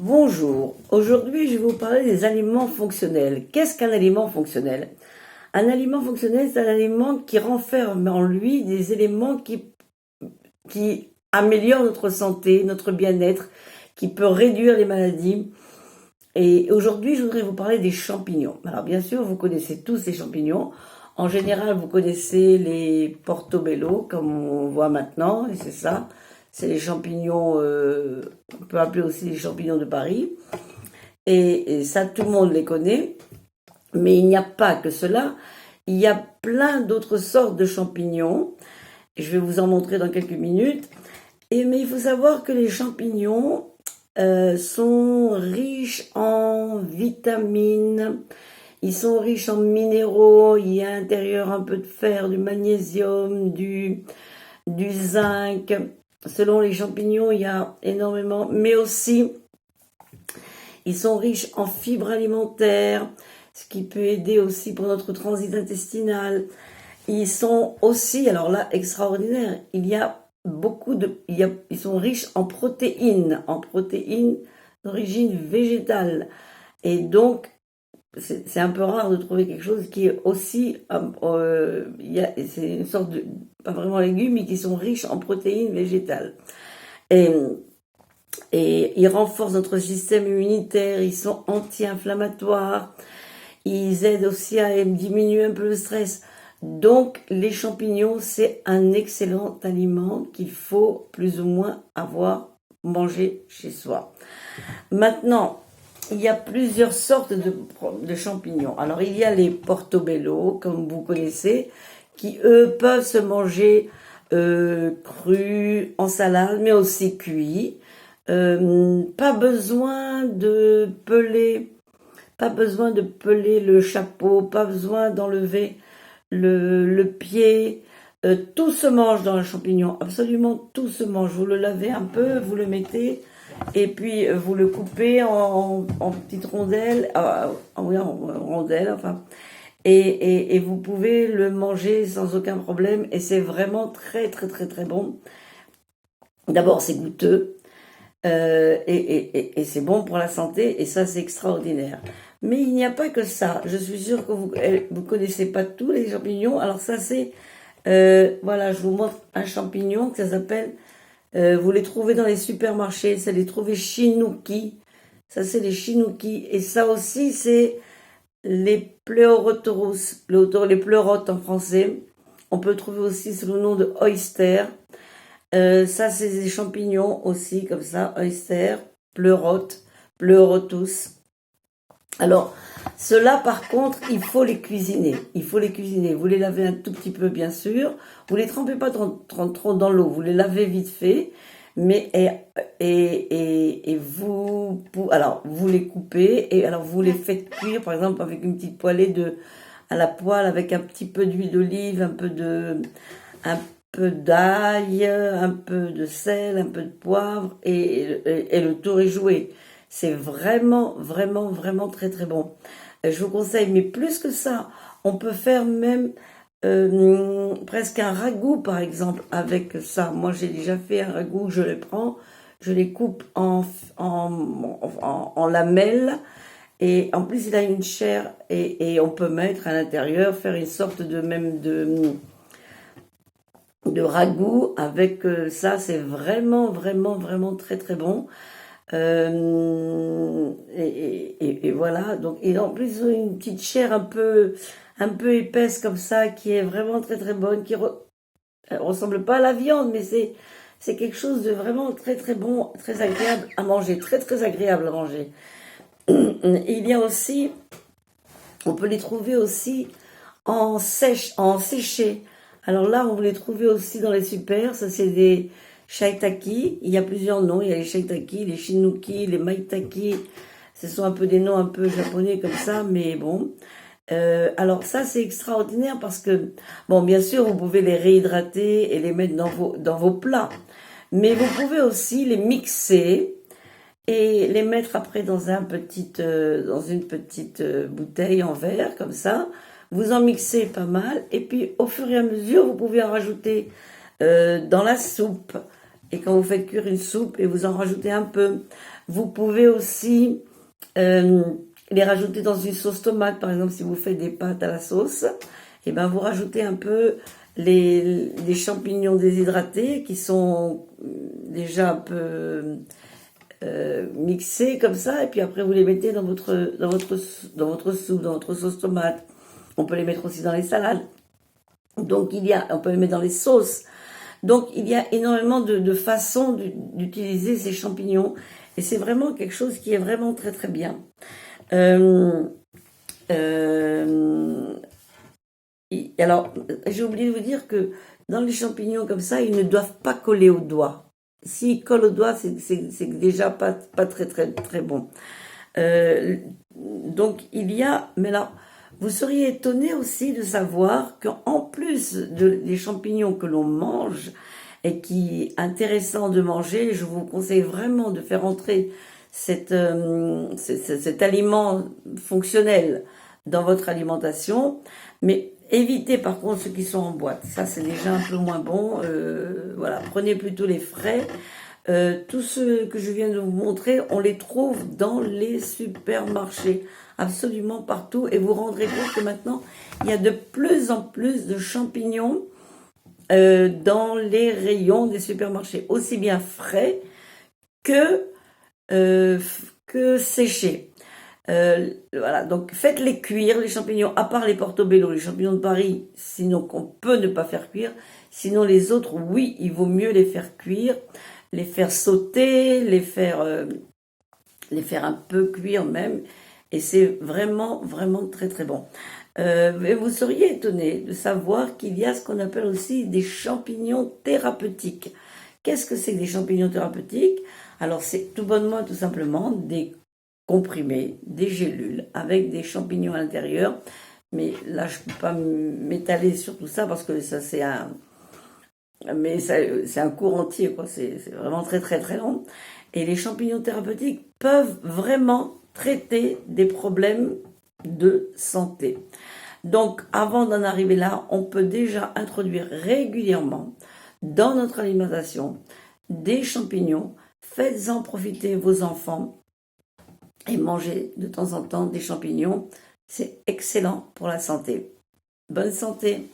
Bonjour, aujourd'hui je vais vous parler des aliments fonctionnels. Qu'est-ce qu'un aliment fonctionnel? Un aliment fonctionnel, c'est un aliment qui renferme en lui des éléments qui améliorent notre santé, notre bien-être, qui peut réduire les maladies. Et aujourd'hui, je voudrais vous parler des champignons. Alors bien sûr, vous connaissez tous ces champignons. En général, vous connaissez les portobello, comme on voit maintenant, et c'est ça. C'est les champignons, on peut appeler aussi les champignons de Paris. Et ça, tout le monde les connaît. Mais il n'y a pas que cela. Il y a plein d'autres sortes de champignons. Je vais vous en montrer dans quelques minutes. Mais il faut savoir que les champignons sont riches en vitamines. Ils sont riches en minéraux. Il y a à l'intérieur un peu de fer, du magnésium, du zinc. Selon les champignons, il y a énormément, mais aussi, ils sont riches en fibres alimentaires, ce qui peut aider aussi pour notre transit intestinal. Ils sont aussi, alors là, extraordinaire, il y a ils sont riches en protéines d'origine végétale. Et donc, c'est un peu rare de trouver quelque chose qui est aussi, c'est une sorte de, pas vraiment légumes, mais qui sont riches en protéines végétales. Et, et ils renforcent notre système immunitaire, ils sont anti-inflammatoires, ils aident aussi à diminuer un peu le stress. Donc, les champignons, c'est un excellent aliment qu'il faut plus ou moins avoir mangé chez soi. Maintenant, il y a plusieurs sortes de champignons. Alors, il y a les portobello, comme vous connaissez, qui, eux, peuvent se manger crus, en salade, mais aussi cuits. Pas besoin de peler le chapeau, pas besoin d'enlever le pied. Tout se mange dans le champignon, absolument tout se mange. Vous le lavez un peu, vous le mettez, et puis vous le coupez en petites rondelles, oui, en rondelles, enfin. Et vous pouvez le manger sans aucun problème, et c'est vraiment très très très très bon. D'abord, c'est goûteux. Et c'est bon pour la santé, et ça c'est extraordinaire. Mais il n'y a pas que ça. Je suis sûre que vous connaissez pas tous les champignons. Alors ça c'est, voilà, je vous montre un champignon que ça s'appelle, vous les trouvez dans les supermarchés, c'est les trouver chinooki. Ça c'est les chinooki, et ça aussi c'est les pleurotorus, les pleurotes en français. On peut le trouver aussi sous le nom de oyster. Ça, c'est des champignons aussi, comme ça, oyster, pleurote, pleurotus. Alors, ceux-là, par contre, il faut les cuisiner. Il faut les cuisiner. Vous les lavez un tout petit peu, bien sûr. Vous les trempez pas trop dans l'eau. Vous les lavez vite fait. Mais, alors, vous les coupez et alors vous les faites cuire, par exemple, avec une petite poêlée à la poêle, avec un petit peu d'huile d'olive, un peu d'ail, un peu de sel, un peu de poivre, et le tour est joué. C'est vraiment, vraiment, vraiment très, très bon. Je vous conseille, mais plus que ça, on peut faire même presque un ragoût, par exemple, avec ça. Moi, j'ai déjà fait un ragoût, je les prends, je les coupe en lamelles, et en plus, il a une chair, et on peut mettre à l'intérieur, faire une sorte de ragoût avec ça, c'est vraiment, vraiment, vraiment très, très bon. Et voilà, donc, et en plus, ils ont une petite chair un peu épaisse comme ça, qui est vraiment très, très bonne, elle ressemble pas à la viande, mais c'est quelque chose de vraiment très, très bon, très agréable à manger, très, très agréable à manger. Il y a aussi, on peut les trouver aussi en séché. Alors là, on vous les trouver aussi dans les super. Ça, c'est des shiitake. Il y a plusieurs noms. Il y a les shiitake, les chinooki, les maitake. Ce sont un peu des noms un peu japonais comme ça, mais bon. Alors ça, c'est extraordinaire parce que, bon, bien sûr, vous pouvez les réhydrater et les mettre dans vos plats. Mais vous pouvez aussi les mixer et les mettre après dans dans une petite bouteille en verre, comme ça. Vous en mixez pas mal, et puis au fur et à mesure, vous pouvez en rajouter dans la soupe, et quand vous faites cuire une soupe et vous en rajoutez un peu. Vous pouvez aussi les rajouter dans une sauce tomate, par exemple si vous faites des pâtes à la sauce, et ben vous rajoutez un peu les champignons déshydratés qui sont déjà un peu mixés comme ça, et puis après vous les mettez dans votre soupe, dans votre sauce tomate. On peut les mettre aussi dans les salades. Donc on peut les mettre dans les sauces. Donc il y a énormément de façons d'utiliser ces champignons, et c'est vraiment quelque chose qui est vraiment très très bien. Alors, j'ai oublié de vous dire que dans les champignons comme ça, ils ne doivent pas coller au doigt. S'ils collent au doigt, c'est déjà pas très très très bon. Donc il y a, mais là, vous seriez étonné aussi de savoir qu'en plus des champignons que l'on mange et qui est intéressant de manger, je vous conseille vraiment de faire entrer cet aliment fonctionnel dans votre alimentation, mais évitez par contre ceux qui sont en boîte. Ça c'est déjà un peu moins bon. Voilà, prenez plutôt les frais. Tous ceux que je viens de vous montrer, on les trouve dans les supermarchés, absolument partout, et vous rendrez compte que maintenant, il y a de plus en plus de champignons dans les rayons des supermarchés, aussi bien frais que séchés. Voilà, donc faites-les cuire, les champignons, à part les portobello, les champignons de Paris, sinon qu'on peut ne pas faire cuire. Sinon les autres, oui, il vaut mieux les faire cuire, les faire sauter, les faire un peu cuire même, et c'est vraiment, vraiment très très bon. Mais vous seriez étonné de savoir qu'il y a ce qu'on appelle aussi des champignons thérapeutiques. Qu'est-ce que c'est que des champignons thérapeutiques? Alors c'est tout bonnement, tout simplement, des comprimés, des gélules avec des champignons à l'intérieur. Mais là, je ne peux pas m'étaler sur tout ça parce que ça, c'est un cours entier, quoi. C'est vraiment très, très, très long. Et les champignons thérapeutiques peuvent vraiment traiter des problèmes de santé. Donc, avant d'en arriver là, on peut déjà introduire régulièrement dans notre alimentation des champignons. Faites-en profiter vos enfants et mangez de temps en temps des champignons. C'est excellent pour la santé. Bonne santé!